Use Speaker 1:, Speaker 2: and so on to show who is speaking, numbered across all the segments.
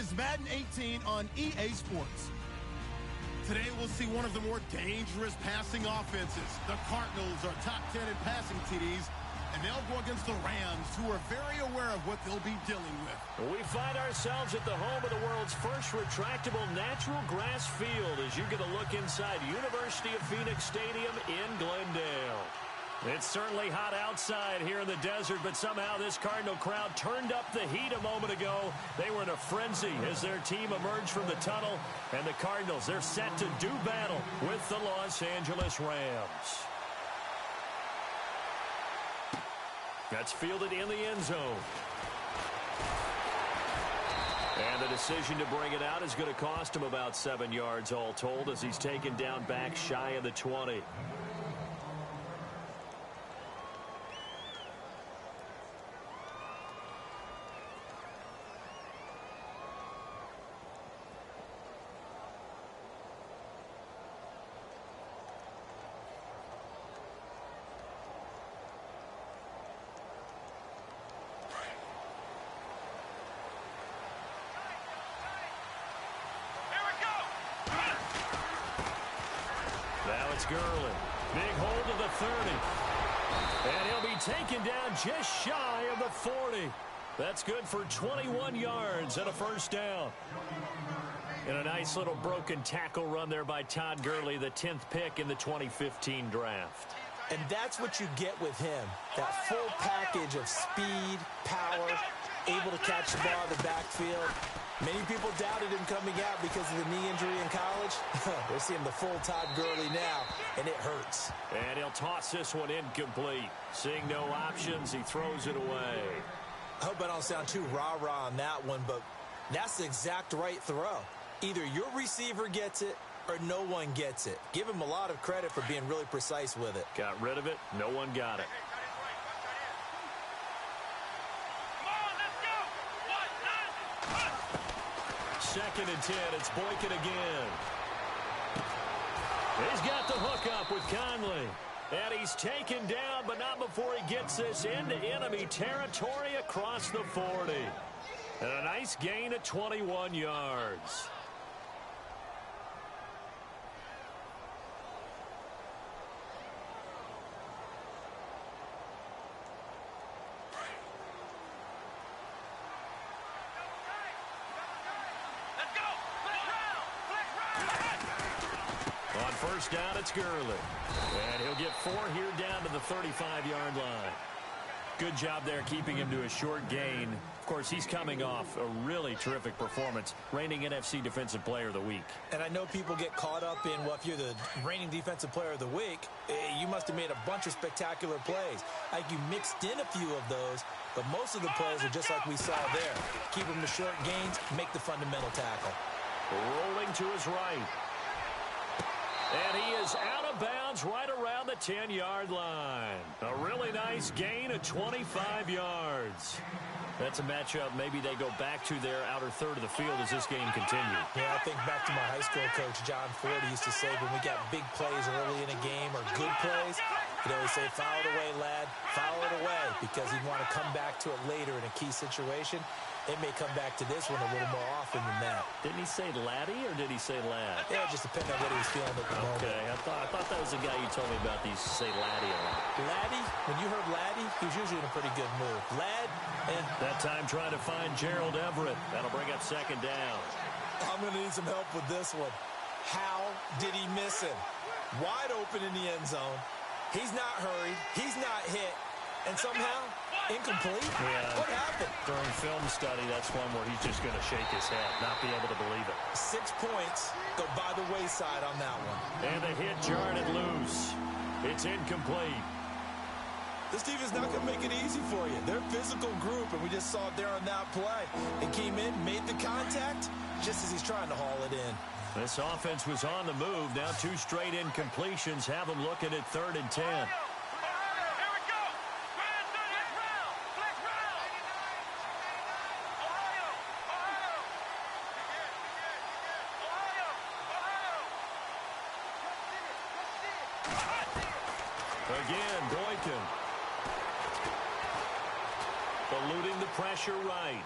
Speaker 1: is Madden 18 on EA Sports. Today we'll see one of the more dangerous passing offenses. The Cardinals are top 10 in passing TDs, and they'll go against the Rams, who are very aware of what they'll be dealing with.
Speaker 2: We find ourselves at the home of the world's first retractable natural grass field as you get a look inside University of Phoenix Stadium in Glendale. It's certainly hot outside here in the desert, but somehow this Cardinal crowd turned up the heat a moment ago. They were in a frenzy as their team emerged from the tunnel, and the Cardinals, they're set to do battle with the Los Angeles Rams. That's fielded in the end zone. And the decision to bring it out is going to cost him about 7 yards all told as he's taken down back shy of the 20. Gurley, big hold of the 30. And he'll be taken down just shy of the 40. That's good for 21 yards and a first down. And a nice little broken tackle run there by Todd Gurley, the 10th pick in the 2015 draft.
Speaker 3: And that's what you get with him, that full package of speed, power, able to catch the ball in the backfield. Many people doubted him coming out because of the knee injury in college. We're seeing the full Todd Gurley now, and it hurts.
Speaker 2: And he'll toss this one incomplete. Seeing no options, he throws it away.
Speaker 3: I hope I don't sound too rah-rah on that one, but that's the exact right throw. Either your receiver gets it or no one gets it. Give him a lot of credit for being really precise with it.
Speaker 2: Got rid of it. No one got it. Second and 10. It's Boykin again. He's got the hook up with Conley. And he's taken down, but not before he gets this into enemy territory across the 40. And a nice gain of 21 yards. First down, it's Gurley. And he'll get 4 here down to the 35-yard line. Good job there keeping him to a short gain. Of course, he's coming off a really terrific performance, reigning NFC Defensive Player of the Week.
Speaker 3: And I know people get caught up in, well, if you're the reigning Defensive Player of the Week, you must have made a bunch of spectacular plays. Like you mixed in a few of those, but most of the plays are just like we saw there. Keep them to short gains, make the fundamental tackle.
Speaker 2: Rolling to his right. And he is out of bounds right around the 10-yard line. A really nice gain of 25 yards. That's a matchup maybe they go back to their outer third of the field as this game continues.
Speaker 3: Yeah, I think back to my high school coach, John Ford. He used to say when we got big plays early in a game or good plays, he'd always say, foul it away, lad, foul it away, because he'd want to come back to it later in a key situation. It may come back to this one a little more often than that.
Speaker 2: Didn't he say laddie or did he say lad?
Speaker 3: Yeah, it just depended on what he was feeling at the moment.
Speaker 2: Okay, I thought that was the guy you told me about. These say laddie a lot.
Speaker 3: Laddie, when you heard laddie, he was usually in a pretty good mood. Lad,
Speaker 2: that time trying to find Gerald Everett. That'll bring up second down.
Speaker 3: I'm going to need some help with this one. How did he miss him? Wide open in the end zone. He's not hurried. He's not hit. And somehow, incomplete?
Speaker 2: Yeah.
Speaker 3: What happened?
Speaker 2: During film study, that's one where he's just going to shake his head, not be able to believe it.
Speaker 3: 6 points go by the wayside on that one.
Speaker 2: And the hit jarred it loose. It's incomplete.
Speaker 3: This defense is not going to make it easy for you. They're a physical group, and we just saw it there on that play. It came in, made the contact, just as he's trying to haul it in.
Speaker 2: This offense was on the move. Now 2 straight incompletions have them looking at 3rd and 10. Again, Boykin. Eluding the pressure right.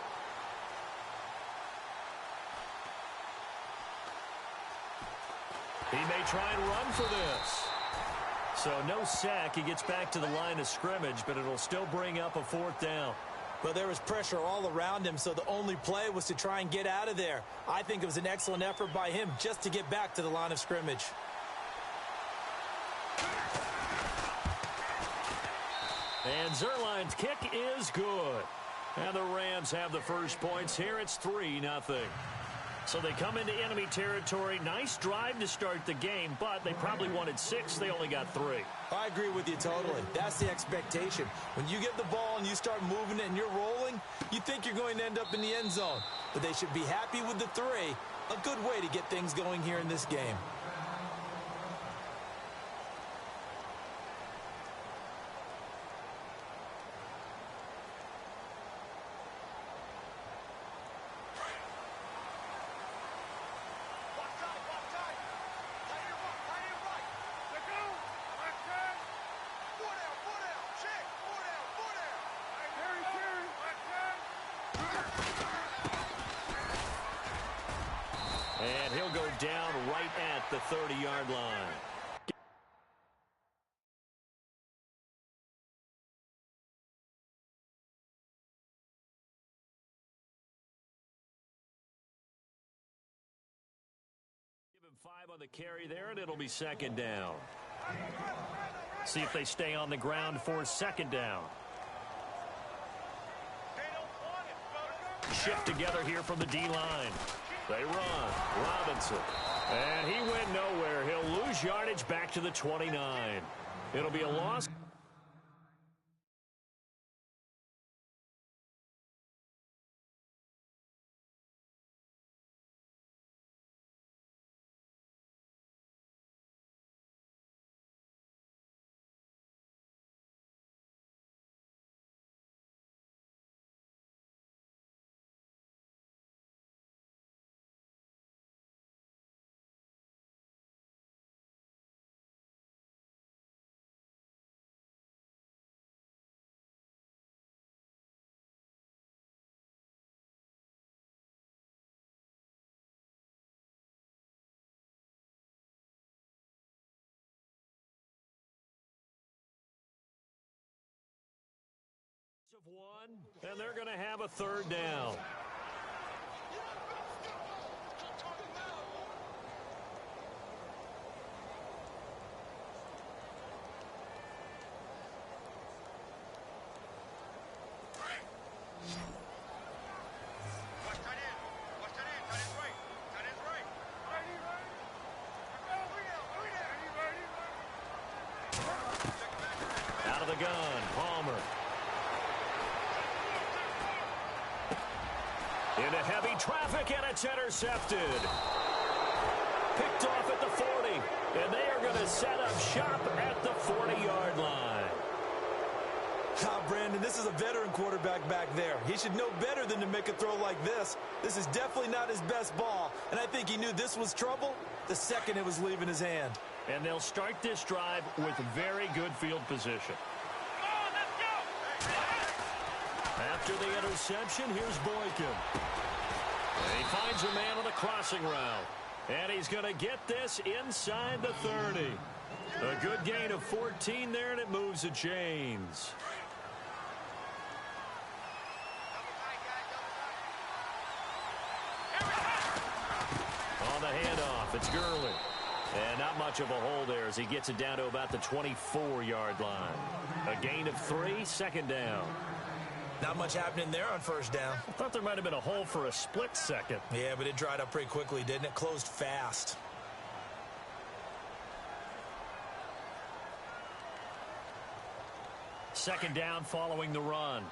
Speaker 2: He may try and run for this. So no sack. He gets back to the line of scrimmage, but it'll still bring up a 4th down.
Speaker 3: Well, there was pressure all around him, so the only play was to try and get out of there. I think it was an excellent effort by him just to get back to the line of scrimmage.
Speaker 2: And Zuerlein's kick is good. And the Rams have the first points here. It's 3-0. So they come into enemy territory. Nice drive to start the game, but they probably wanted 6. They only got 3.
Speaker 3: I agree with you totally. That's the expectation. When you get the ball and you start moving it and you're rolling, you think you're going to end up in the end zone. But they should be happy with the 3. A good way to get things going here in this game.
Speaker 2: And he'll go down right at the 30-yard line. Give him 5 on the carry there, and it'll be 2nd down. See if they stay on the ground for 2nd down. Shift together here from the D-line. They run. Robinson. And he went nowhere. He'll lose yardage back to the 29. It'll be a loss. Of 1, and they're going to have a 3rd down. Out of the gun, Palmer. Into heavy traffic, and it's intercepted. Picked off at the 40, and they are going to set up shop at the 40-yard line.
Speaker 3: Brandon, this is a veteran quarterback back there. He should know better than to make a throw like this. This is definitely not his best ball, and I think he knew this was trouble the second it was leaving his hand.
Speaker 2: And they'll start this drive with very good field position. After the interception, here's Boykin. And he finds a man on the crossing route. And he's going to get this inside the 30. A good gain of 14 there, and it moves the chains. On the handoff, it's Gurley. And not much of a hole there as he gets it down to about the 24-yard line. A gain of 3, 2nd down.
Speaker 3: Not much happening there on 1st down.
Speaker 2: I thought there might have been a hole for a split second.
Speaker 3: Yeah, but it dried up pretty quickly, didn't it? Closed fast.
Speaker 2: Second down following the run.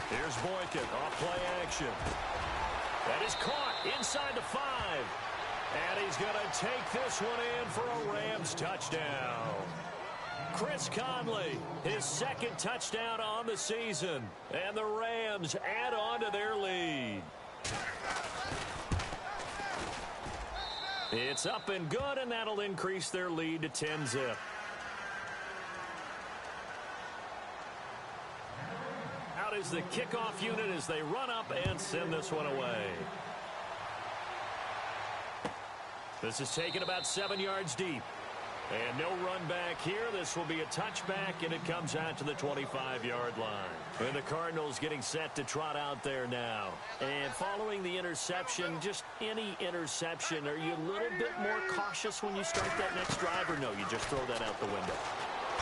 Speaker 2: Here's Boykin off play action. That is caught inside the 5. And he's going to take this one in for a Rams touchdown. Chris Conley, his 2nd touchdown on the season. And the Rams add on to their lead. It's up and good, and that'll increase their lead to 10-zip. Out is the kickoff unit as they run up and send this one away. This is taken about 7 yards deep. And no run back here. This will be a touchback, and it comes out to the 25-yard line. And the Cardinals getting set to trot out there now. And following the interception, just any interception, are you a little bit more cautious when you start that next drive, or no, you just throw that out the window?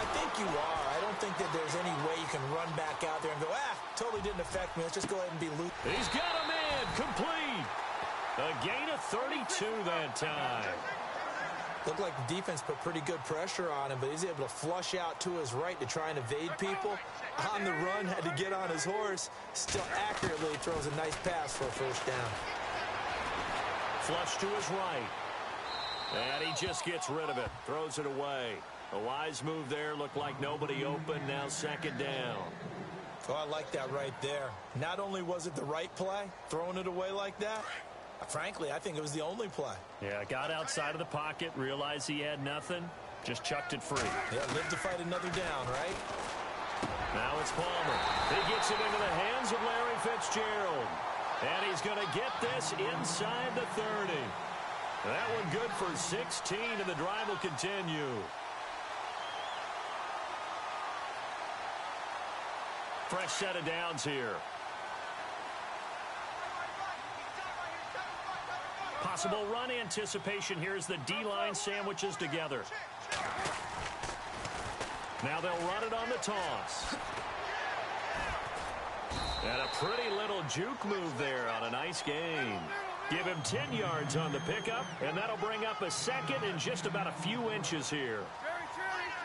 Speaker 3: I think you are. I don't think that there's any way you can run back out there and go, totally didn't affect me. Let's just go ahead and be loose.
Speaker 2: He's got a man complete. A gain of 32 that time.
Speaker 3: Looked like the defense put pretty good pressure on him, but he's able to flush out to his right to try and evade people. On the run, had to get on his horse. Still accurately throws a nice pass for a first down.
Speaker 2: Flush to his right. And he just gets rid of it. Throws it away. A wise move there. Looked like nobody open. Now second down.
Speaker 3: Oh, I like that right there. Not only was it the right play, throwing it away like that, frankly, I think it was the only play.
Speaker 2: Yeah, got outside of the pocket, realized he had nothing, just chucked it free.
Speaker 3: Yeah, lived to fight another down, right?
Speaker 2: Now it's Palmer. He gets it into the hands of Larry Fitzgerald. And he's going to get this inside the 30. That one good for 16, and the drive will continue. Fresh set of downs here. Possible run anticipation here as the D-line sandwiches together. Now they'll run it on the toss. And a pretty little juke move there on a nice gain. Give him 10 yards on the pickup, and that'll bring up a second in just about a few inches here.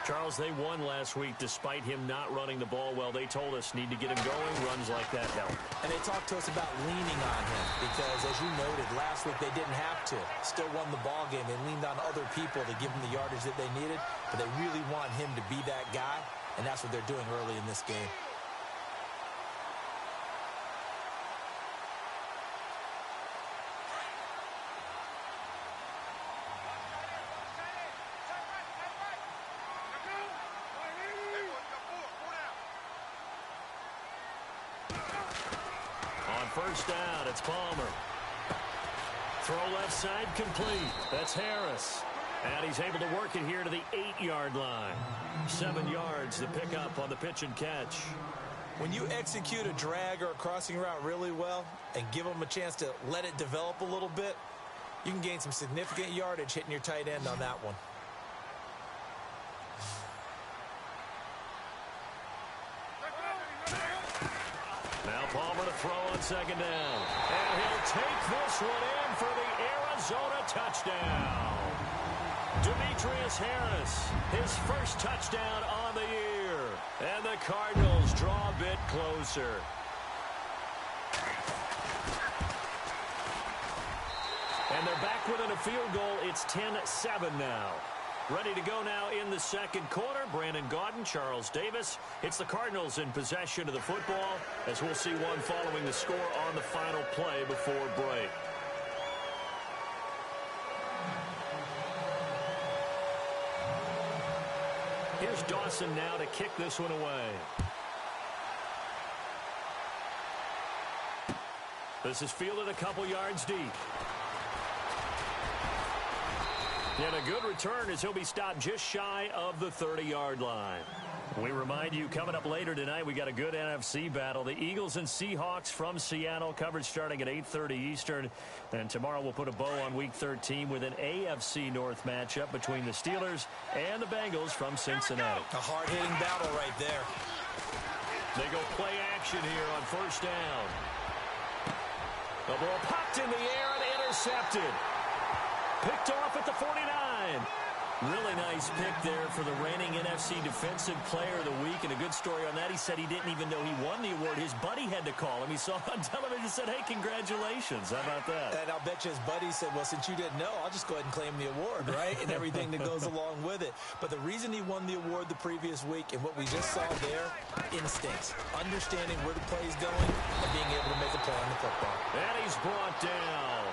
Speaker 2: Charles, they won last week despite him not running the ball well. They told us need to get him going. Runs like that help.
Speaker 3: And they talked to us about leaning on him because, as you noted, last week they didn't have to. Still won the ball game. They leaned on other people to give them the yardage that they needed, but they really want him to be that guy, and that's what they're doing early in this game.
Speaker 2: First down, it's Palmer. Throw left side complete. That's Harris. And he's able to work it here to the 8-yard line. 7 yards, the pickup on the pitch and catch.
Speaker 3: When you execute a drag or a crossing route really well and give them a chance to let it develop a little bit, you can gain some significant yardage hitting your tight end on that one.
Speaker 2: Now Palmer to throw on second down. And he'll take this one in for the Arizona touchdown. Demetrius Harris, his first touchdown on the year. And the Cardinals draw a bit closer. And they're back within a field goal. It's 10-7 now. Ready to go now in the second quarter. Brandon Gaudin, Charles Davis. It's the Cardinals in possession of the football, as we'll see one following the score on the final play before break. Here's Dawson now to kick this one away. This is fielded a couple yards deep. And a good return as he'll be stopped just shy of the 30-yard line. We remind you, coming up later tonight, we got a good NFC battle. The Eagles and Seahawks from Seattle, coverage starting at 8:30 Eastern. And tomorrow we'll put a bow on Week 13 with an AFC North matchup between the Steelers and the Bengals from Cincinnati.
Speaker 3: A hard-hitting battle right there.
Speaker 2: They go play action here on first down. The ball popped in the air and intercepted. Picked off at the 49. Really nice pick there for the reigning NFC Defensive Player of the Week. And a good story on that. He said he didn't even know he won the award. His buddy had to call him. He saw it on television and said, hey, congratulations. How about that?
Speaker 3: And I'll bet you his buddy said, well, since you didn't know, I'll just go ahead and claim the award, right? And everything that goes along with it. But the reason he won the award the previous week and what we just saw there, instincts. Understanding where the play is going and being able to make a play on the football.
Speaker 2: And he's brought down.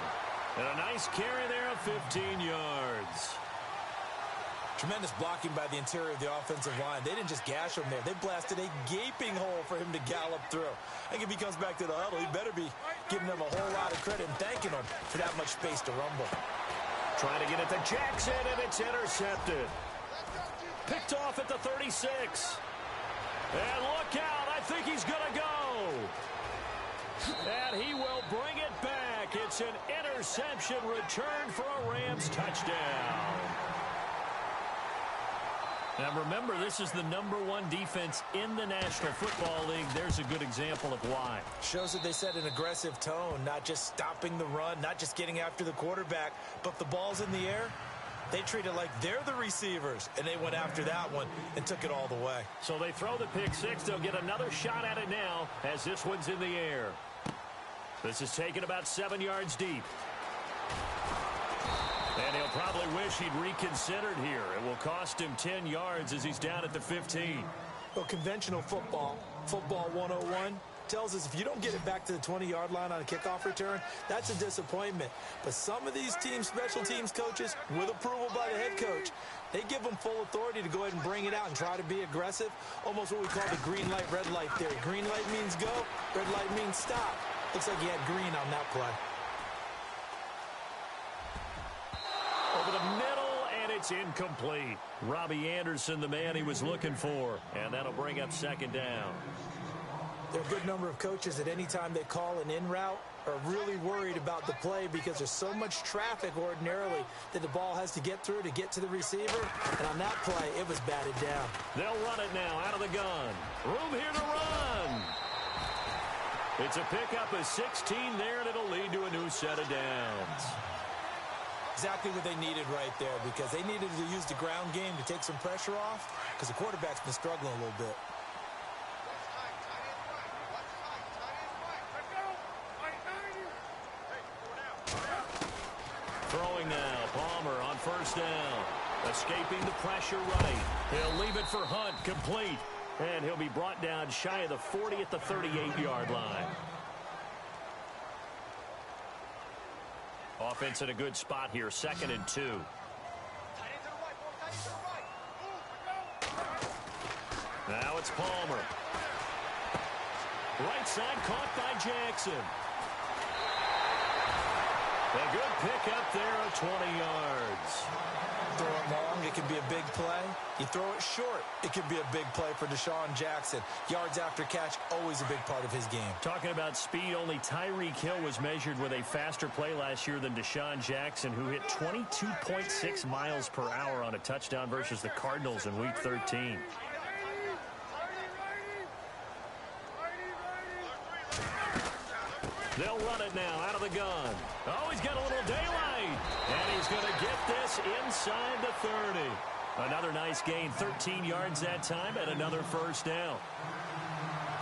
Speaker 2: And a nice carry there of 15 yards.
Speaker 3: Tremendous blocking by the interior of the offensive line. They didn't just gash him there. They blasted a gaping hole for him to gallop through. I think if he comes back to the huddle, he better be giving them a whole lot of credit and thanking them for that much space to rumble.
Speaker 2: Trying to get it to Jackson, and it's intercepted. Picked off at the 36. And look out, I think he's going to go. And he will bring it back. It's an interception return for a Rams touchdown. Now remember, this is the #1 defense in the National Football League. There's a good example of why.
Speaker 3: Shows that they set an aggressive tone, not just stopping the run, not just getting after the quarterback, but the ball's in the air. They treat it like they're the receivers, and they went after that one and took it all the way.
Speaker 2: So they throw the pick six. They'll get another shot at it now as this one's in the air. This is taken about 7 yards deep. And he'll probably wish he'd reconsidered here. It will cost him 10 yards as he's down at the 15.
Speaker 3: Well, conventional football 101, tells us if you don't get it back to the 20-yard line on a kickoff return, that's a disappointment. But some of these teams, special teams coaches, with approval by the head coach, they give them full authority to go ahead and bring it out and try to be aggressive. Almost what we call the green light, red light theory. Green light means go, red light means stop. Looks like he had green on that play.
Speaker 2: Over the middle, and it's incomplete. Robbie Anderson, the man he was looking for. And that'll bring up second down.
Speaker 3: There are a good number of coaches at any time they call an in route are really worried about the play because there's so much traffic ordinarily that the ball has to get through to get to the receiver. And on that play, it was batted down.
Speaker 2: They'll run it now out of the gun. Room here to run. It's a pickup of 16 there, and it'll lead to a new set of downs.
Speaker 3: Exactly what they needed right there, because they needed to use the ground game to take some pressure off because the quarterback's been struggling a little bit.
Speaker 2: Throwing now, Palmer on first down. Escaping the pressure right. He'll leave it for Hunt, complete. And he'll be brought down shy of the 40 at the 38-yard line. Offense in a good spot here, 2nd and 2. Now it's Palmer. Right side caught by Jackson. A good pickup there of 20 yards.
Speaker 3: Throw it long, it could be a big play. You throw it short, it could be a big play for Deshaun Jackson. Yards after catch, always a big part of his game.
Speaker 2: Talking about speed, only Tyreek Hill was measured with a faster play last year than Deshaun Jackson, who hit 22.6 miles per hour on a touchdown versus the Cardinals in Week 13. They'll run it now out of the gun. Oh, he's got a little daylight. And he's going to get this inside the 30. Another nice gain, 13 yards that time, and another first down.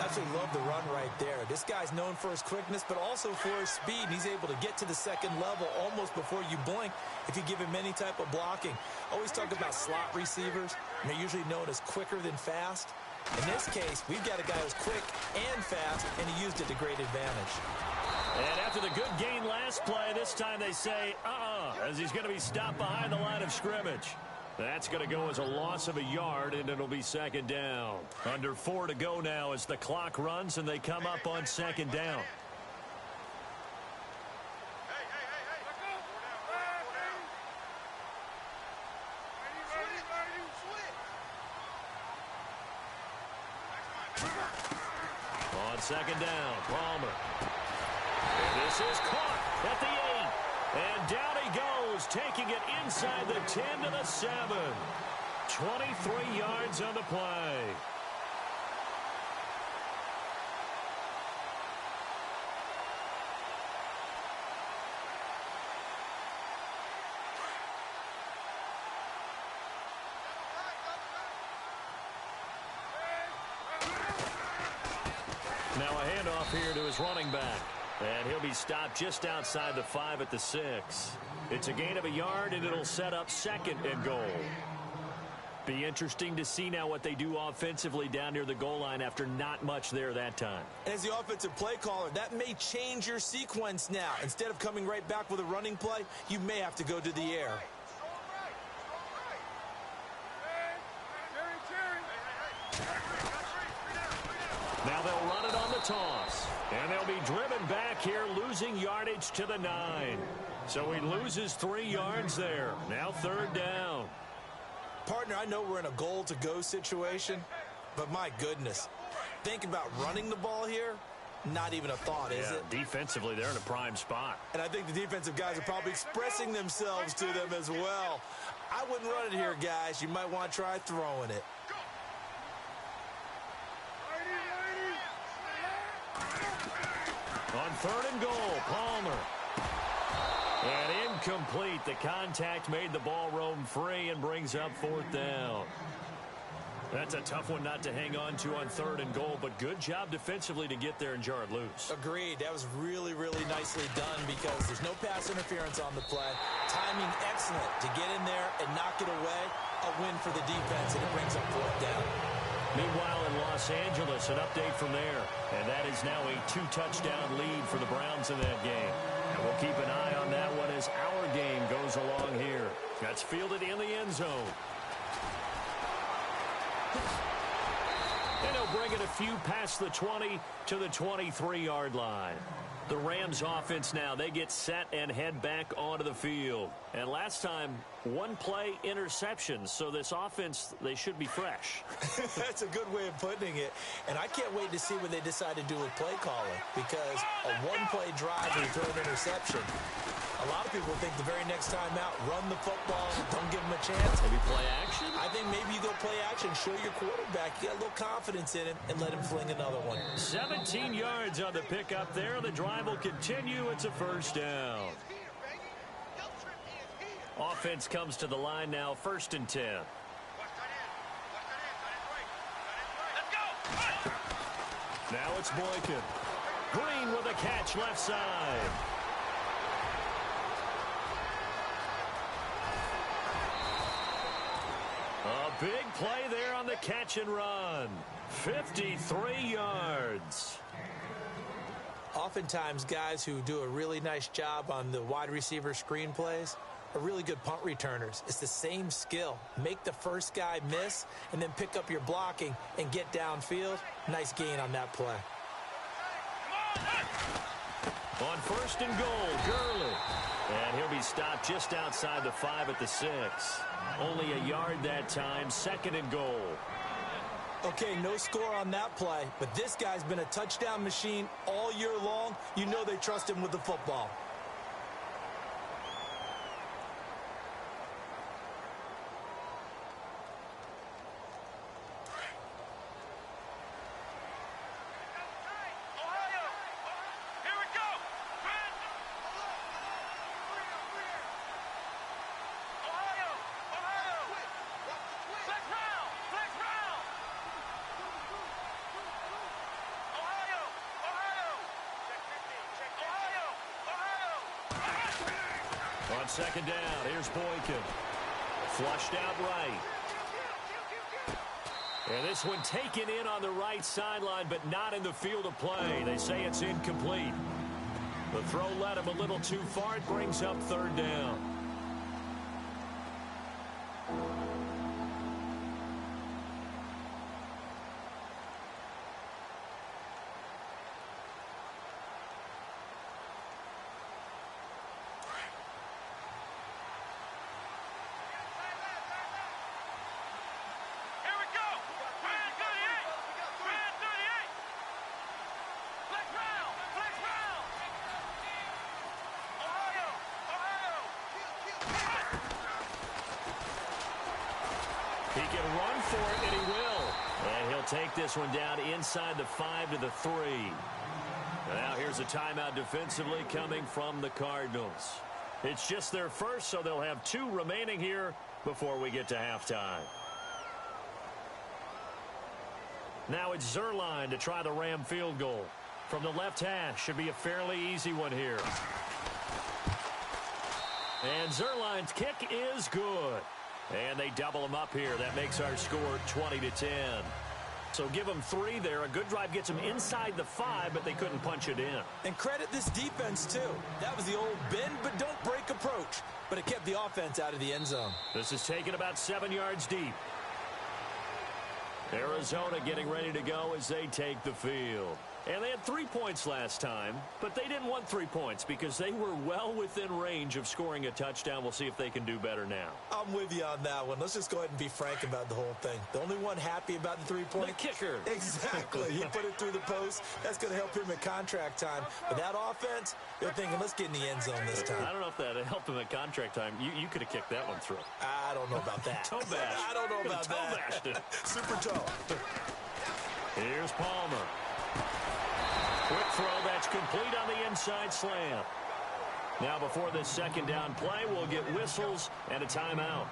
Speaker 3: Absolutely love the run right there. This guy's known for his quickness, but also for his speed. He's able to get to the second level almost before you blink if you give him any type of blocking. Always talk about slot receivers, and they're usually known as quicker than fast. In this case, we've got a guy who's quick and fast, and he used it to great advantage.
Speaker 2: And after the good gain last play, this time they say, as he's going to be stopped behind the line of scrimmage. That's going to go as a loss of a yard, and it'll be second down. Under 4 to go now as the clock runs, and they come up on second down. On second down, Palmer. And this is caught at the 8. And down he goes, taking it inside the 10 to the 7. 23 yards on the play. Now a handoff here to his running back. And he'll be stopped just outside the 5 at the 6. It's a gain of a yard, and it'll set up 2nd and goal. Be interesting to see now what they do offensively down near the goal line after not much there that time.
Speaker 3: As the offensive play caller, that may change your sequence now. Instead of coming right back with a running play, you may have to go to the air.
Speaker 2: Now they'll run it on the toss. And they'll be driven back here, losing yardage to the 9. So he loses 3 yards there. Now 3rd down.
Speaker 3: Partner, I know we're in a goal-to-go situation, but my goodness. Think about running the ball here. Not even a thought, is it?
Speaker 2: Defensively, they're in a prime spot.
Speaker 3: And I think the defensive guys are probably expressing themselves to them as well. I wouldn't run it here, guys. You might want to try throwing it.
Speaker 2: On 3rd and goal, Palmer. And incomplete. The contact made the ball roam free and brings up 4th down. That's a tough one not to hang on to on 3rd and goal, but good job defensively to get there and jar it loose.
Speaker 3: Agreed. That was really, really nicely done because there's no pass interference on the play. Timing excellent to get in there and knock it away. A win for the defense, and it brings up 4th down.
Speaker 2: Meanwhile, in Los Angeles, an update from there. And that is now a 2-touchdown lead for the Browns in that game. And we'll keep an eye on that one as our game goes along here. That's fielded in the end zone. And he'll bring it a few past the 20 to the 23-yard line. The Rams offense now, they get set and head back onto the field. And last time, 1-play interception. So this offense, they should be fresh.
Speaker 3: That's a good way of putting it. And I can't wait to see what they decide to do with play calling. Because a 1-play drive and throw an interception. A lot of people think the very next time out, run the football, don't give him a chance.
Speaker 2: Maybe play action?
Speaker 3: I think maybe you go play action, show your quarterback, you got a little confidence in him, and let him fling another one.
Speaker 2: 17 yards on the pickup there. The drive will continue. It's a 1st down. Offense comes to the line now, 1st and 10. Now it's Boykin. Green with a catch left side. A big play there on the catch and run. 53 yards.
Speaker 3: Oftentimes, guys who do a really nice job on the wide receiver screen plays are really good punt returners. It's the same skill. Make the first guy miss and then pick up your blocking and get downfield. Nice gain on that play.
Speaker 2: On 1st and goal, Gurley. And he'll be stopped just outside the 5 at the 6. Only a yard that time, 2nd and goal.
Speaker 3: Okay, no score on that play, but this guy's been a touchdown machine all year long. You know they trust him with the football.
Speaker 2: On 2nd down, here's Boykin. Flushed out right. And this one taken in on the right sideline, but not in the field of play. They say it's incomplete. The throw led him a little too far. It brings up 3rd down. He can run for it, and he will. And he'll take this one down inside the 5 to the 3. Now here's a timeout defensively coming from the Cardinals. It's just their first, so they'll have 2 remaining here before we get to halftime. Now it's Zuerlein to try the Ram field goal. From the left hash, should be a fairly easy one here. And Zuerlein's kick is good. And they double him up here. That makes our score 20-10. So give them 3 there. A good drive gets them inside the 5, but they couldn't punch it in.
Speaker 3: And credit this defense, too. That was the old bend but don't break approach. But it kept the offense out of the end zone.
Speaker 2: This is taken about 7 yards deep. Arizona getting ready to go as they take the field. And they had 3 points last time, but they didn't want 3 points because they were well within range of scoring a touchdown. We'll see if they can do better now.
Speaker 3: I'm with you on that one. Let's just go ahead and be frank about the whole thing. The only one happy about the 3-point?
Speaker 2: The kicker.
Speaker 3: Exactly. He put it through the post. That's going to help him at contract time. But that offense, they're thinking, let's get in the end zone this time.
Speaker 2: I don't know if that helped him at contract time. You could have kicked that one through.
Speaker 3: I don't know about that.
Speaker 2: Toe bash.
Speaker 3: I don't know about
Speaker 2: toe
Speaker 3: that.
Speaker 2: Bashed it.
Speaker 3: Super toe.
Speaker 2: Here's Palmer. Quick throw that's complete on the inside slant. Now before this second down play, we'll get whistles and a timeout,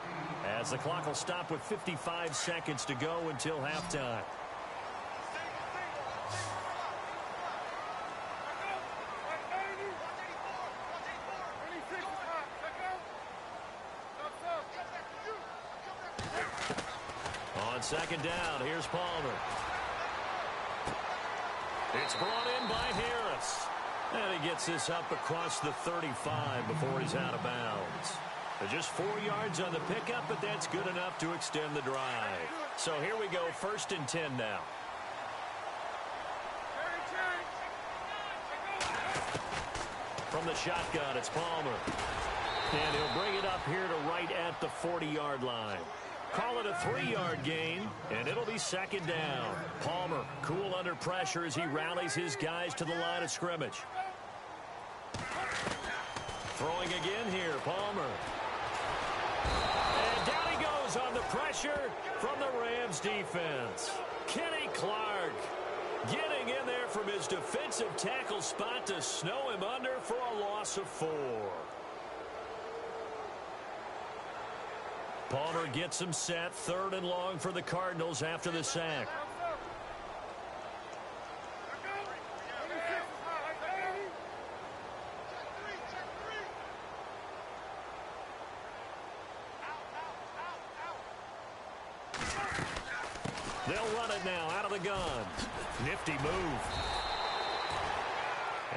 Speaker 2: as the clock will stop with 55 seconds to go until halftime. On second down, here's Palmer. It's brought in by Harris. And he gets this up across the 35 before he's out of bounds. Just 4 yards on the pickup, but that's good enough to extend the drive. So here we go, 1st and 10 now. From the shotgun, it's Palmer. And he'll bring it up here to right at the 40-yard line. Call it a 3-yard gain, and it'll be second down. Palmer, cool under pressure as he rallies his guys to the line of scrimmage. Throwing again here, Palmer. And down he goes on the pressure from the Rams defense. Kenny Clark getting in there from his defensive tackle spot to snow him under for a loss of 4. Palmer gets him set, 3rd and long for the Cardinals after the sack. They'll run it now out of the gun. Nifty move.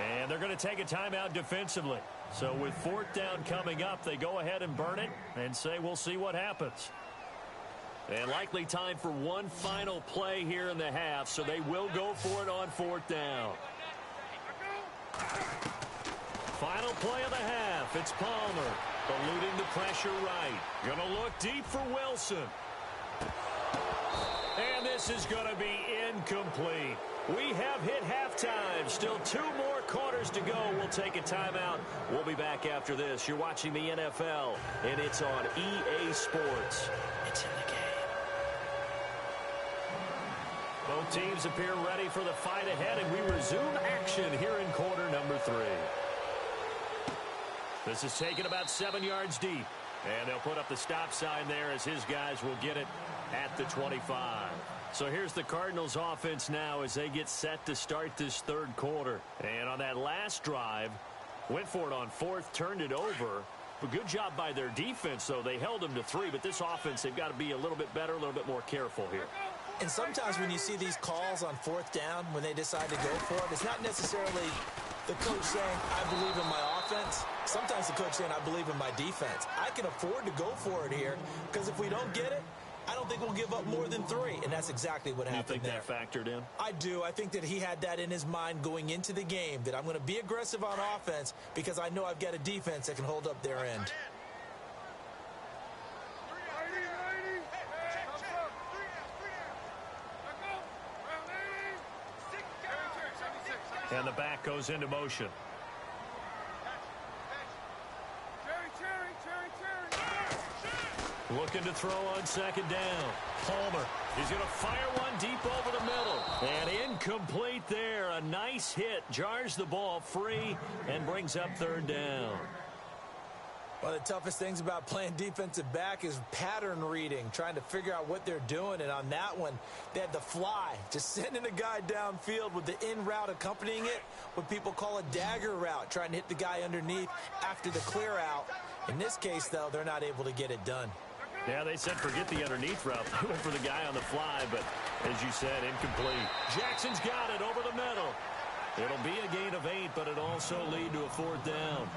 Speaker 2: And they're going to take a timeout defensively. So with 4th down coming up, they go ahead and burn it and say we'll see what happens. And likely time for one final play here in the half, so they will go for it on 4th down. Final play of the half. It's Palmer eluding the pressure right. Going to look deep for Wilson. And this is going to be incomplete. We have hit halftime. Still 2 more quarters to go. We'll take a timeout. We'll be back after this. You're watching the NFL, and it's on EA Sports. It's in the game. Both teams appear ready for the fight ahead, and we resume action here in quarter number 3. This is taken about 7 yards deep. And they'll put up the stop sign there as his guys will get it at the 25. So here's the Cardinals offense now as they get set to start this 3rd quarter. And on that last drive, went for it on 4th, turned it over. But good job by their defense, though. They held them to 3, but this offense, they've got to be a little bit better, a little bit more careful here.
Speaker 3: And sometimes when you see these calls on 4th down, when they decide to go for it, it's not necessarily the coach saying, I believe in my offense. Sometimes the coach saying, I believe in my defense. I can afford to go for it here because if we don't get it, I don't think we'll give up more than 3. And that's exactly what happened there.
Speaker 2: You think that factored in?
Speaker 3: I do. I think that he had that in his mind going into the game, that I'm going to be aggressive on offense because I know I've got a defense that can hold up their end.
Speaker 2: And the back goes into motion. Looking to throw on 2nd down. Palmer is going to fire one deep over the middle. And incomplete there. A nice hit. Jars the ball free and brings up 3rd down.
Speaker 3: One of the toughest things about playing defensive back is pattern reading, trying to figure out what they're doing. And on that one, they had the fly, just sending a guy downfield with the in route accompanying it, what people call a dagger route, trying to hit the guy underneath after the clear out. In this case, though, they're not able to get it done.
Speaker 2: Yeah, they said forget the underneath route. They went for the guy on the fly, but as you said, incomplete. Jackson's got it over the middle. It'll be a gain of 8, but it'll also lead to a 4th down.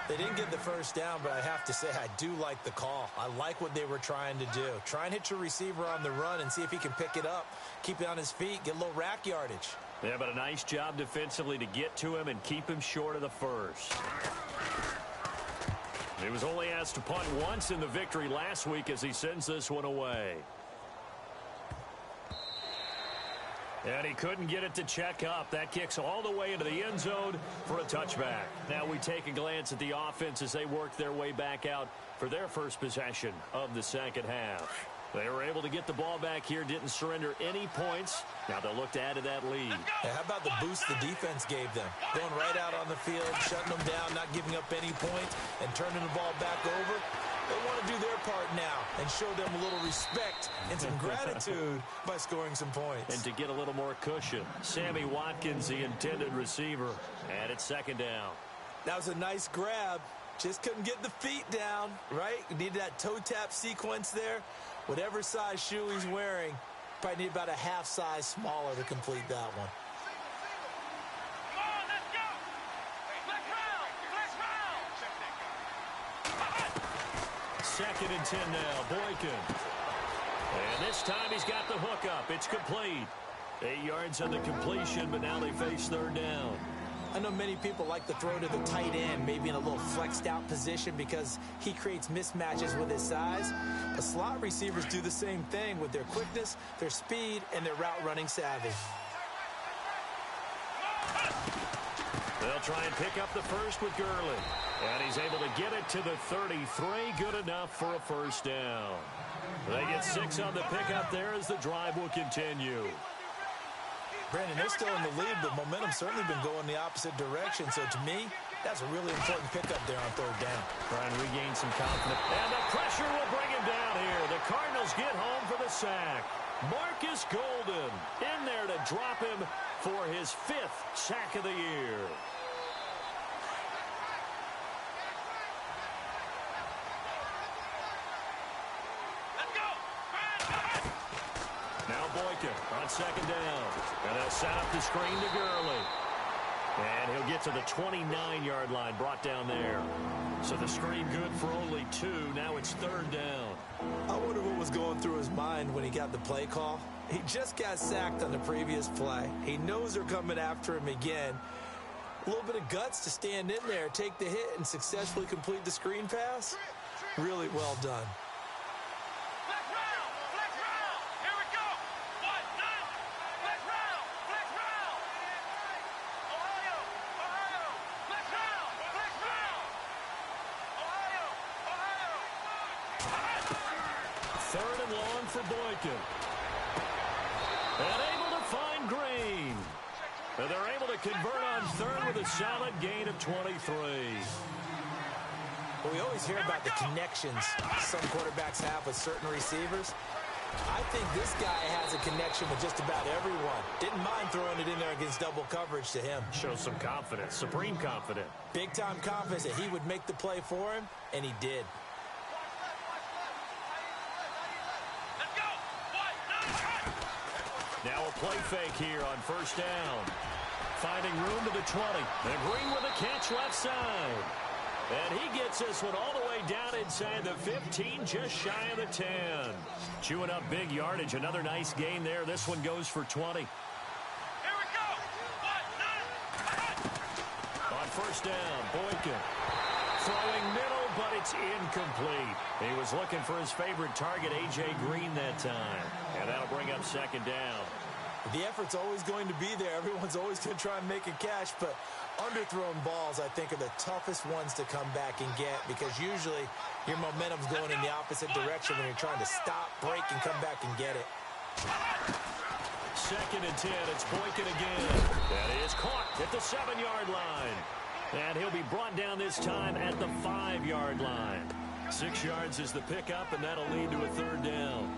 Speaker 3: They didn't get the first down, but I have to say I do like the call. I like what they were trying to do. Try and hit your receiver on the run and see if he can pick it up, keep it on his feet, get a little rack yardage.
Speaker 2: Yeah, but a nice job defensively to get to him and keep him short of the first. He was only asked to punt once in the victory last week as he sends this one away. And he couldn't get it to check up. That kicks all the way into the end zone for a touchback. Now we take a glance at the offense as they work their way back out for their first possession of the second half. They were able to get the ball back here, didn't surrender any points. Now they'll look to add to that lead.
Speaker 3: Hey, how about the boost the defense gave them? Going right out on the field, shutting them down, not giving up any points, and turning the ball back over. They want to do their part now and show them a little respect and some gratitude by scoring some points.
Speaker 2: And to get a little more cushion, Sammy Watkins, the intended receiver, and it's second down.
Speaker 3: That was a nice grab. Just couldn't get the feet down, right? Needed that toe tap sequence there. Whatever size shoe he's wearing, probably need about a half size smaller to complete that one.
Speaker 2: Second and 10 now, Boykin. And this time he's got the hook up. It's complete. 8 yards on the completion, but now they face third down.
Speaker 3: I know many people like to throw to the tight end, maybe in a little flexed out position because he creates mismatches with his size. But slot receivers do the same thing with their quickness, their speed, and their route running savvy.
Speaker 2: They'll try and pick up the first with Gurley. And he's able to get it to the 33. Good enough for a first down. They get 6 on the pickup there as the drive will continue.
Speaker 3: Brandon, they're still in the lead, but momentum's certainly been going the opposite direction. So to me, that's a really important pickup there on third down.
Speaker 2: Trying to regain some confidence. And the pressure will bring him down here. The Cardinals get home for the sack. Marcus Golden in there to drop him for his 5th sack of the year. Now Boykin on second down. And they'll set up the screen to Gurley. And he'll get to the 29-yard line, brought down there. So the screen good for only 2. Now it's third down.
Speaker 3: I wonder what was going through his mind when he got the play call. He just got sacked on the previous play. He knows they're coming after him again. A little bit of guts to stand in there, take the hit, and successfully complete the screen pass. Really well done.
Speaker 2: Third and long for Boykin. And able to find Green. And they're able to convert on third with a solid gain of 23.
Speaker 3: Well, we always hear about the connections some quarterbacks have with certain receivers. I think this guy has a connection with just about everyone. Didn't mind throwing it in there against double coverage to him.
Speaker 2: Shows some confidence, supreme confidence.
Speaker 3: Big-time confidence that he would make the play for him, and he did.
Speaker 2: Now a play fake here on first down. Finding room to the 20. And Green with a catch left side. And he gets this one all the way down inside the 15, just shy of the 10. Chewing up big yardage. Another nice gain there. This one goes for 20.
Speaker 4: Here we go.
Speaker 2: On first down, Boykin. Throwing middle, but it's incomplete. He was looking for his favorite target, A.J. Green, that time. And that'll bring up second down.
Speaker 3: The effort's always going to be there. Everyone's always going to try and make a catch, but underthrown balls, I think, are the toughest ones to come back and get because usually your momentum's going in the opposite direction when you're trying to stop, break, and come back and get it.
Speaker 2: Second and 10, it's Boykin again. That is caught at the 7-yard line. And he'll be brought down this time at the 5-yard line. 6 yards is the pickup, and that'll lead to a third down.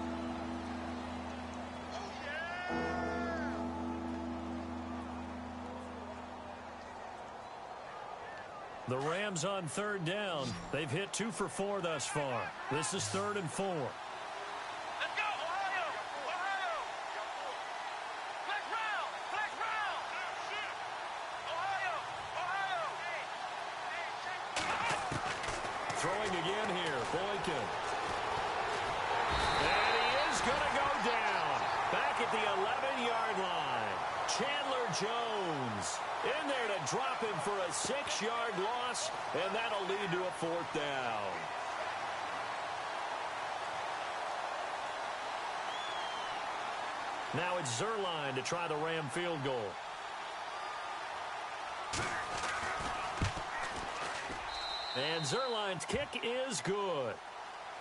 Speaker 2: The Rams on third down. They've hit 2 for 4 thus far. This is 3rd and 4.
Speaker 4: Let's go, Ohio! Ohio! Flex round! Flex round! Ohio! Ohio!
Speaker 2: at the 11-yard line. Chandler Jones in there to drop him for a 6-yard loss, and that'll lead to a 4th down. Now it's Zuerlein to try the Ram field goal. And Zuerlein's kick is good.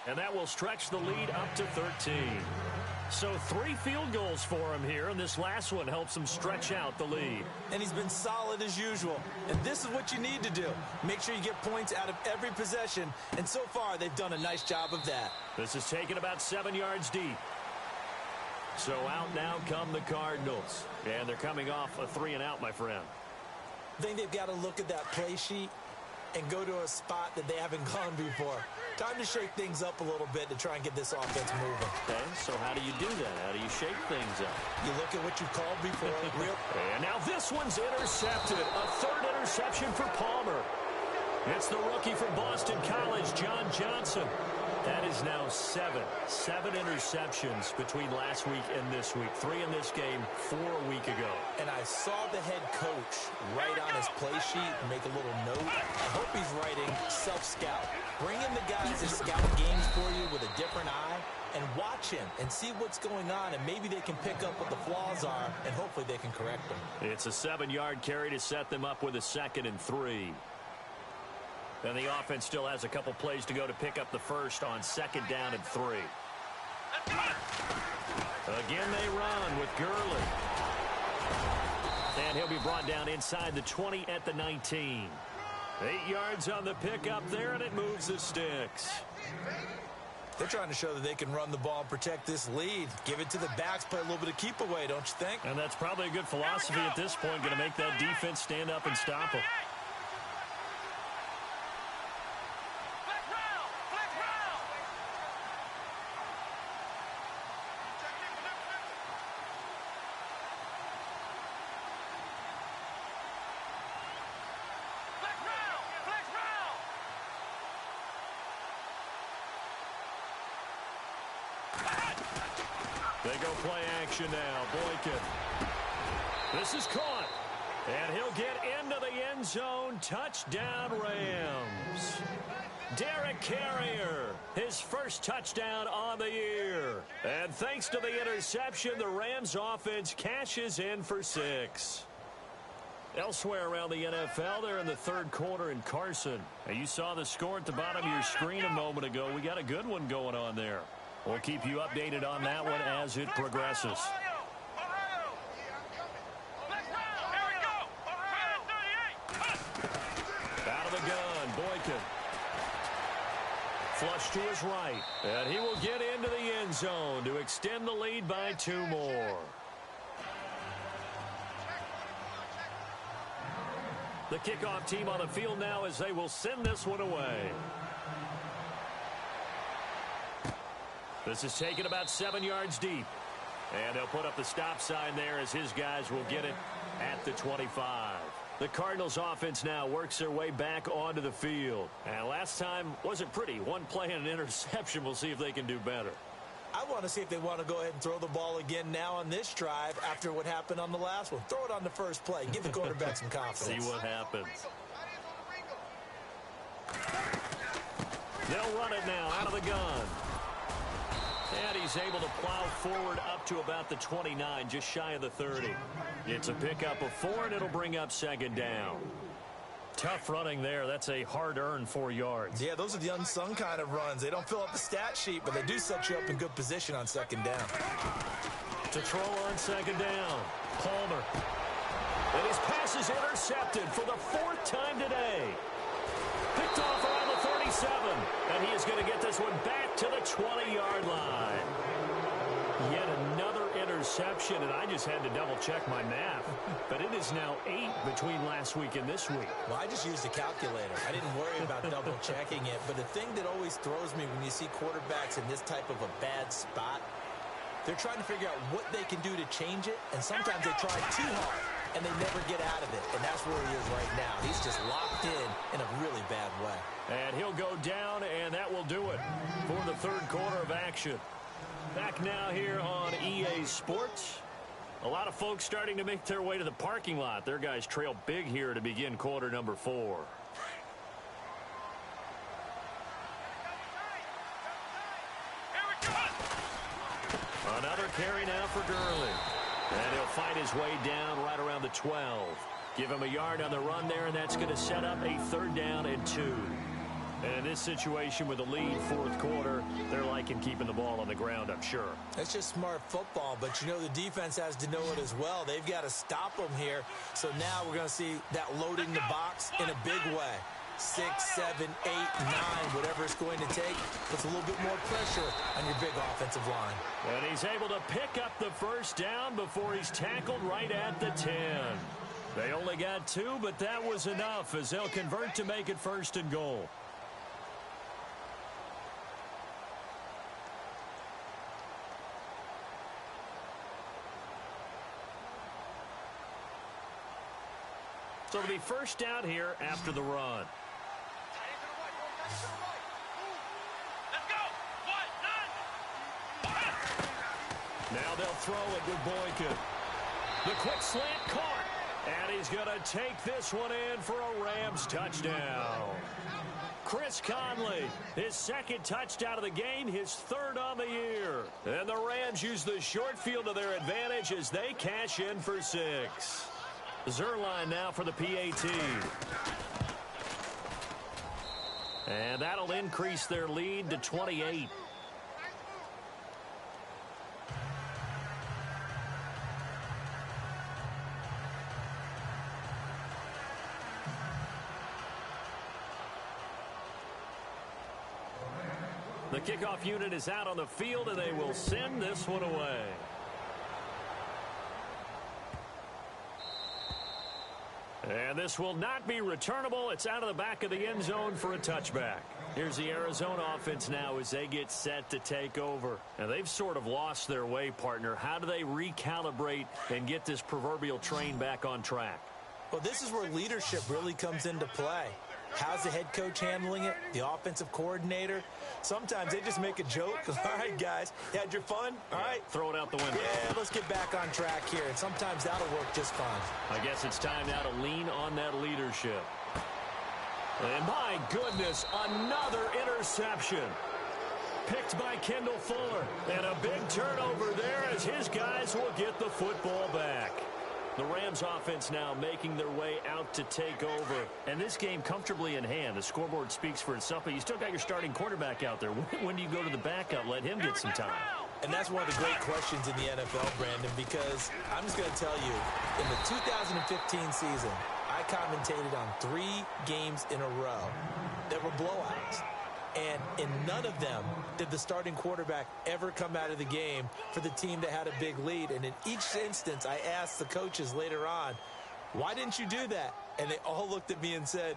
Speaker 2: And that will stretch the lead up to 13. So 3 field goals for him here, and this last one helps him stretch out the lead.
Speaker 3: And he's been solid as usual. And this is what you need to do. Make sure you get points out of every possession. And so far, they've done a nice job of that.
Speaker 2: This is taken about 7 yards deep. So out now come the Cardinals. And they're coming off a 3-and-out, my friend.
Speaker 3: I think they've got to look at that play sheet and go to a spot that they haven't gone before. Time to shake things up a little bit to try and get this offense moving.
Speaker 2: Okay, so how do you do that? How do you shake things up?
Speaker 3: You look at what you've called before.
Speaker 2: And now this one's intercepted. A 3rd interception for Palmer. It's the rookie from Boston College, John Johnson. That is now 7 interceptions between last week and this week. 3 in this game, 4 a week ago.
Speaker 3: And I saw the head coach write on his play sheet and make a little note. I hope he's writing self-scout. Bring in the guys to scout games for you with a different eye and watch him and see what's going on, and maybe they can pick up what the flaws are, and hopefully they can correct them.
Speaker 2: It's a 7-yard carry to set them up with a 2nd and 3. And the offense still has a couple plays to go to pick up the first on 2nd down and 3. Again, they run with Gurley. And he'll be brought down inside the 20 at the 19. 8 yards on the pickup there, and it moves the sticks.
Speaker 3: They're trying to show that they can run the ball and protect this lead. Give it to the backs, play a little bit of keep away, don't you think?
Speaker 2: And that's probably a good philosophy at this point, going to make that defense stand up and stop them. They go play action now. Boykin. This is caught. And he'll get into the end zone. Touchdown, Rams. Derek Carrier, his first touchdown on the year. And thanks to the interception, the Rams offense cashes in for 6. Elsewhere around the NFL, they're in the 3rd quarter in Carson. And you saw the score at the bottom of your screen a moment ago. We got a good one going on there. We'll keep you updated on that one as it progresses. Out of the gun, Boykin. Flush to his right. And he will get into the end zone to extend the lead by 2 more. The kickoff team on the field now as they will send this one away. This is taken about 7 yards deep. And they'll put up the stop sign there as his guys will get it at the 25. The Cardinals offense now works their way back onto the field. And last time wasn't pretty. 1 play and an interception. We'll see if they can do better.
Speaker 3: I want to see if they want to go ahead and throw the ball again now on this drive after what happened on the last one. Throw it on the first play. Give the quarterback some confidence.
Speaker 2: See what happens. They'll run it now out of the gun. And he's able to plow forward up to about the 29, just shy of the 30. It's a pickup of 4, and it'll bring up 2nd down. Tough running there. That's a hard-earned 4 yards.
Speaker 3: Yeah, those are the unsung kind of runs. They don't fill up the stat sheet, but they do set you up in good position on 2nd down.
Speaker 2: To throw on 2nd down, Palmer. And his pass is intercepted for the 4th time today. Picked off around the 37, and he is going to get this one back to the 20-yard line. Yet another interception, and I just had to double-check my math. But it is now 8 between last week and this week.
Speaker 3: Well, I just used a calculator. I didn't worry about double-checking it. But the thing that always throws me when you see quarterbacks in this type of a bad spot, they're trying to figure out what they can do to change it, and sometimes they try too hard, and they never get out of it. And that's where he is right now. He's just locked in a really bad way.
Speaker 2: And he'll go down, and that will do it for the 3rd quarter of action. Back now here on EA Sports. A lot of folks starting to make their way to the parking lot. Their guys trail big here to begin quarter number 4. Another carry now for Gurley. And he'll fight his way down right around the 12. Give him a yard on the run there, and that's going to set up a 3rd down and 2. And in this situation with a lead 4th quarter, they're liking keeping the ball on the ground, I'm sure.
Speaker 3: That's just smart football, but you know the defense has to know it as well. They've got to stop them here. So now we're going to see that loading the box in a big way. 6, 7, 8, 9, whatever it's going to take, puts a little bit more pressure on your big offensive line.
Speaker 2: And he's able to pick up the 1st down before he's tackled right at the 10. They only got 2, but that was enough as they'll convert to make it 1st and goal. So it'll be 1st down here after the run.
Speaker 4: Let's go. 1, 9.
Speaker 2: Now they'll throw it with Boykin. The quick slant caught. And he's going to take this one in for a Rams touchdown. Chris Conley, his 2nd touchdown of the game, his 3rd on the year. And the Rams use the short field to their advantage as they cash in for 6. Zuerlein now for the PAT. And that'll increase their lead to 28. The kickoff unit is out on the field, and they will send this one away. And this will not be returnable. It's out of the back of the end zone for a touchback. Here's the Arizona offense now as they get set to take over. And they've sort of lost their way, partner. How do they recalibrate and get this proverbial train back on track?
Speaker 3: Well, this is where leadership really comes into play. How's the head coach handling it? The offensive coordinator? Sometimes they just make a joke. All right, guys, you had your fun? All right.
Speaker 2: Throw it out the window.
Speaker 3: Yeah, let's get back on track here. And sometimes that'll work just fine.
Speaker 2: I guess it's time now to lean on that leadership. And my goodness, another interception. Picked by Kendall Fuller. And a big turnover there as his guys will get the football back. The Rams offense now making their way out to take over. And this game comfortably in hand. The scoreboard speaks for itself, but you still got your starting quarterback out there. When do you go to the backup? Let him get some time.
Speaker 3: And that's one of the great questions in the NFL, Brandon, because I'm just going to tell you, in the 2015 season, I commentated on 3 games in a row that were blowouts. And in none of them did the starting quarterback ever come out of the game for the team that had a big lead. And in each instance, I asked the coaches later on, why didn't you do that? And they all looked at me and said,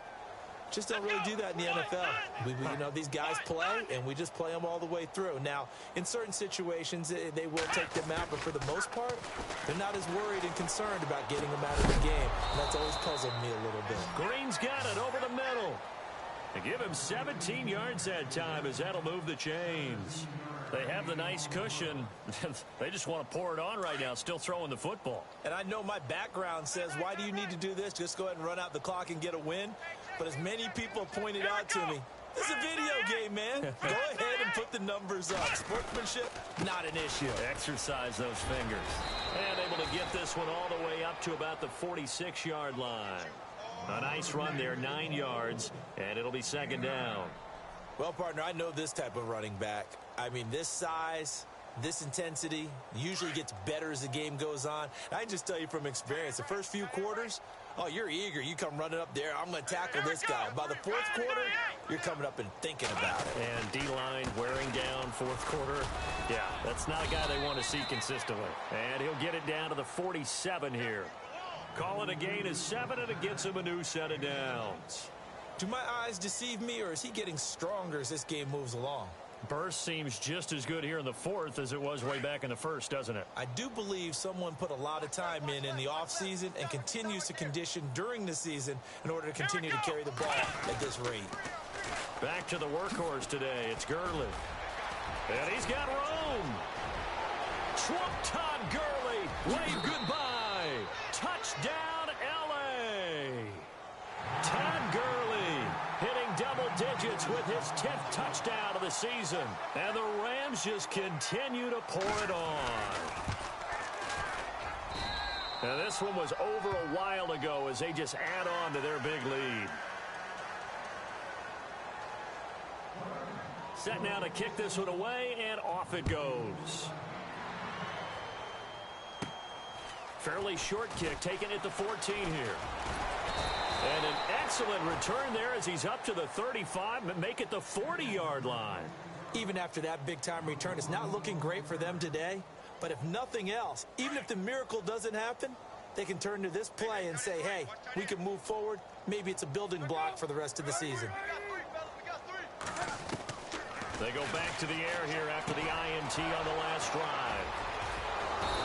Speaker 3: just don't really do that in the NFL. You know, these guys play, and we just play them all the way through. Now, in certain situations, they will take them out, but for the most part, they're not as worried and concerned about getting them out of the game. And that's always puzzled me a little bit.
Speaker 2: Green's got it over the middle. They give him 17 yards that time as that'll move the chains. They have the nice cushion. They just want to pour it on right now, still throwing the football.
Speaker 3: And I know my background says, why do you need to do this? Just go ahead and run out the clock and get a win. But as many people pointed out to me, this is a video game, man. Go ahead and put the numbers up. Sportsmanship, not an issue.
Speaker 2: Exercise those fingers. And able to get this one all the way up to about the 46-yard line. A nice run there, 9 yards, and it'll be 2nd down.
Speaker 3: Well, partner, I know this type of running back. I mean, this size, this intensity usually gets better as the game goes on. I can just tell you from experience, the first few quarters, oh, you're eager. You come running up there. I'm going to tackle this guy. By the 4th quarter, you're coming up and thinking about it.
Speaker 2: And D-line wearing down 4th quarter. Yeah, that's not a guy they want to see consistently. And he'll get it down to the 47 here. Call it a gain of 7, and it gets him a new set of downs.
Speaker 3: Do my eyes deceive me, or is he getting stronger as this game moves along?
Speaker 2: Burst seems just as good here in the 4th as it was way back in the 1st, doesn't it?
Speaker 3: I do believe someone put a lot of time in the offseason and continues to condition during the season in order to continue to carry the ball at this rate.
Speaker 2: Back to the workhorse today. It's Gurley. And he's got room. Todd Gurley, wave goodbye. Touchdown, L.A. Todd Gurley hitting double digits with his 10th touchdown of the season. And the Rams just continue to pour it on. Now this one was over a while ago as they just add on to their big lead. Set now to kick this one away, and off it goes. Fairly short kick, taken at the 14 here. And an excellent return there as he's up to the 35, but make it the 40-yard line.
Speaker 3: Even after that big-time return, it's not looking great for them today. But if nothing else, even if the miracle doesn't happen, they can turn to this play and say, hey, we can move forward. Maybe it's a building block for the rest of the season.
Speaker 2: They go back to the air here after the INT on the last drive.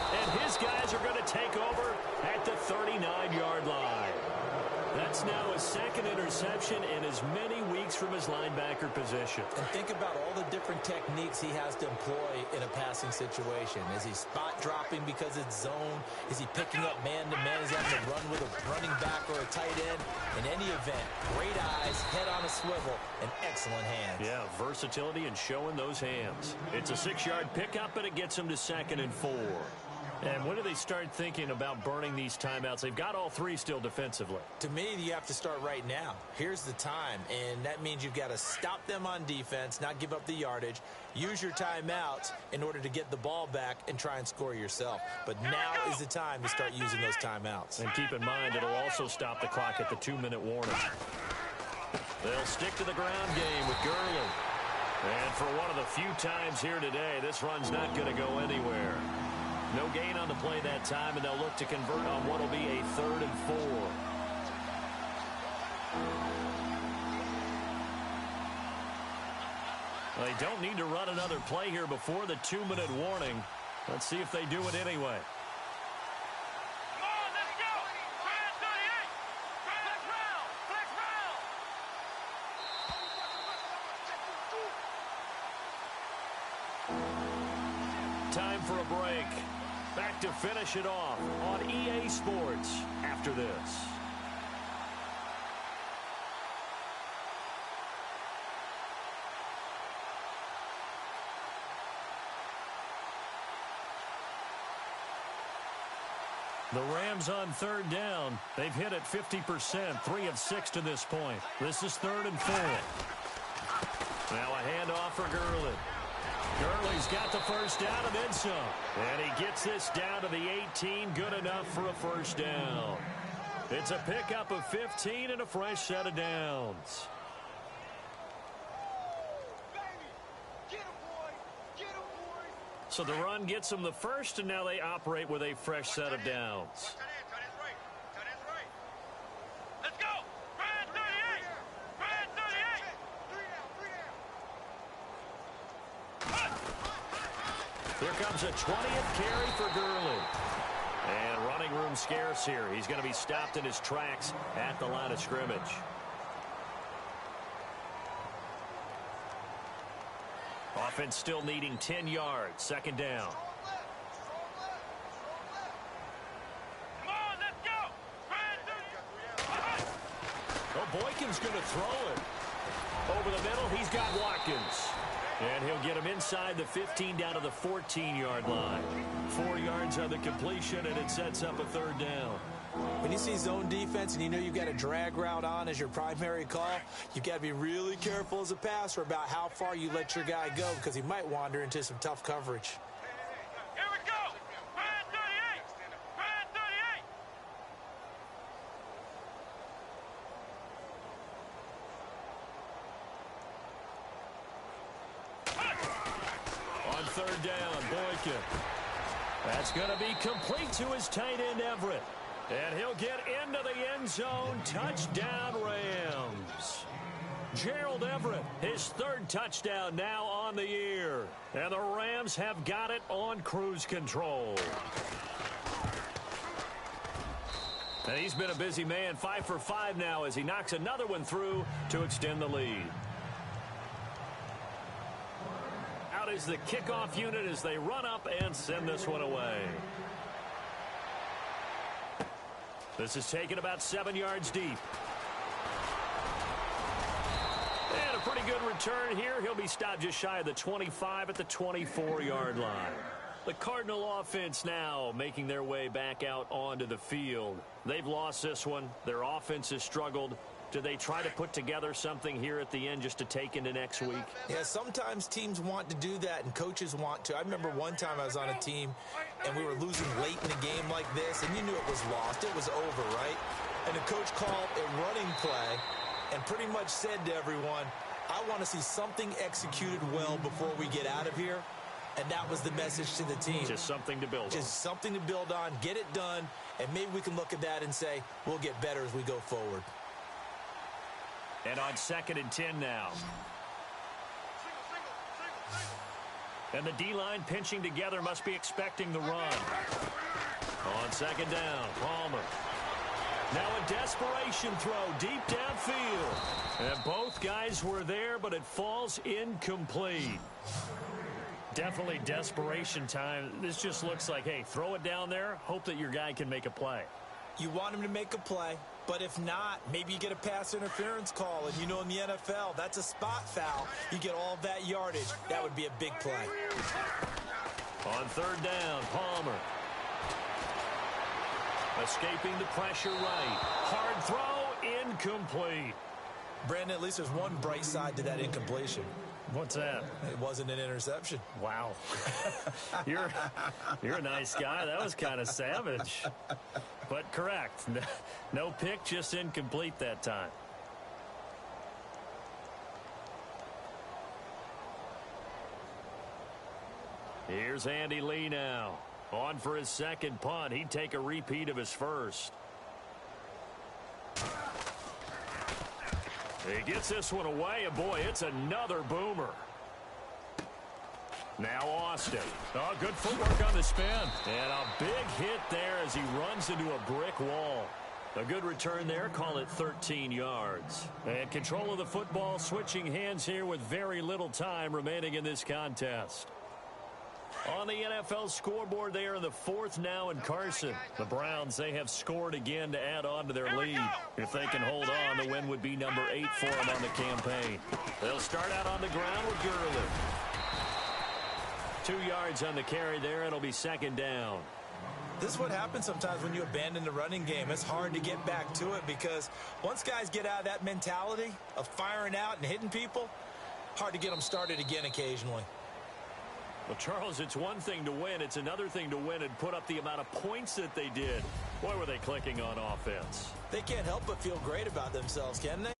Speaker 2: And his guys are going to take over at the 39-yard line. That's now his second interception in as many weeks from his linebacker position.
Speaker 3: And think about all the different techniques he has to employ in a passing situation. Is he spot dropping because it's zone? Is he picking up man-to-man? Is he having to run with a running back or a tight end? In any event, great eyes, head on a swivel, and excellent hands.
Speaker 2: Yeah, versatility and showing those hands. It's a 6-yard pickup, and it gets him to 2nd and 4. And when do they start thinking about burning these timeouts? They've got all 3 still defensively.
Speaker 3: To me, you have to start right now. Here's the time, and that means you've got to stop them on defense, not give up the yardage, use your timeouts in order to get the ball back and try and score yourself. But now is the time to start using those timeouts.
Speaker 2: And keep in mind, it'll also stop the clock at the 2-minute warning. They'll stick to the ground game with Gurley. And for one of the few times here today, this run's not going to go anywhere. No gain on the play that time, and they'll look to convert on what will be a 3rd and 4. Well, they don't need to run another play here before the 2-minute warning. Let's see if they do it anyway.
Speaker 4: Come on, let's go. Flag 38. Flag round. Flag round.
Speaker 2: Time for a break. Back to finish it off on EA Sports after this. The Rams on 3rd down. They've hit it 50%, 3 of 6 to this point. This is 3rd and 4. Now a handoff for Gurley. Gurley's got the first down and then some. And he gets this down to the 18, good enough for a first down. It's a pickup of 15 and a fresh set of downs. So the run gets them the first, and now they operate with a fresh set of downs.
Speaker 4: Let's go. Flag 38. Flag 38.
Speaker 2: Here comes a 20th carry for Gurley. And running room scarce here. He's going to be stopped in his tracks at the line of scrimmage. Offense still needing 10 yards. 2nd down.
Speaker 4: Come on, let's go. Flag 38.
Speaker 2: Oh, Boykin's going to throw it. Over the middle, he's got Watkins. And he'll get him inside the 15 down to the 14-yard line. 4 yards on the completion, and it sets up a 3rd down.
Speaker 3: When you see zone defense and you know you've got a drag route on as your primary call, you've got to be really careful as a passer about how far you let your guy go because he might wander into some tough coverage.
Speaker 4: Here we go. Flag 38. Flag 38.
Speaker 2: On 3rd down, Boykin. That's going to be complete to his tight end, Everett. And he'll get into the end zone. Touchdown, Rams. Gerald Everett, his 3rd touchdown now on the year. And the Rams have got it on cruise control. And he's been a busy man, 5 for 5 now as he knocks another one through to extend the lead. Out out is the kickoff unit as they run up and send this one away. This is taken about 7 yards deep. And a pretty good return here. He'll be stopped just shy of the 25 at the 24-yard line. The Cardinal offense now making their way back out onto the field. They've lost this one. Their offense has struggled. Do they try to put together something here at the end just to take into next week?
Speaker 3: Yeah, sometimes teams want to do that and coaches want to. I remember one time I was on a team and we were losing late in a game like this, and you knew it was lost. It was over, right? And the coach called a running play and pretty much said to everyone, I want to see something executed well before we get out of here. And that was the message to the team.
Speaker 2: Just something to build on.
Speaker 3: Just something to build on, get it done, and maybe we can look at that and say, we'll get better as we go forward.
Speaker 2: And on 2nd and 10 now. And the D-line pinching together, must be expecting the run. On 2nd down, Palmer. Now a desperation throw deep downfield. And both guys were there, but it falls incomplete. Definitely desperation time. This just looks like, hey, throw it down there, hope that your guy can make a play.
Speaker 3: You want him to make a play, but if not, maybe you get a pass interference call, and you know in the NFL, that's a spot foul. You get all that yardage. That would be a big play.
Speaker 2: On 3rd down, Palmer. Escaping the pressure right. Hard throw, incomplete.
Speaker 3: Brandon, at least there's one bright side to that incompletion.
Speaker 2: What's that?
Speaker 3: It wasn't an interception.
Speaker 2: Wow. You're a nice guy. That was kind of savage. But correct. No pick, just incomplete that time. Here's Andy Lee now. On for his 2nd punt. He'd take a repeat of his first. He gets this one away, and boy, it's another boomer. Now Austin. Oh, good footwork on the spin. And a big hit there as he runs into a brick wall. A good return there, call it 13 yards. And control of the football, switching hands here with very little time remaining in this contest. On the NFL scoreboard, they are in the 4th now in Carson. The Browns, they have scored again to add on to their lead. If they can hold on, the win would be number 8 for them on the campaign. They'll start out on the ground with Gurley. 2 yards on the carry there. It'll be 2nd down.
Speaker 3: This is what happens sometimes when you abandon the running game. It's hard to get back to it because once guys get out of that mentality of firing out and hitting people, hard to get them started again occasionally.
Speaker 2: Well, Charles, it's one thing to win. It's another thing to win and put up the amount of points that they did. Boy, were they clicking on offense.
Speaker 3: They can't help but feel great about themselves, can they?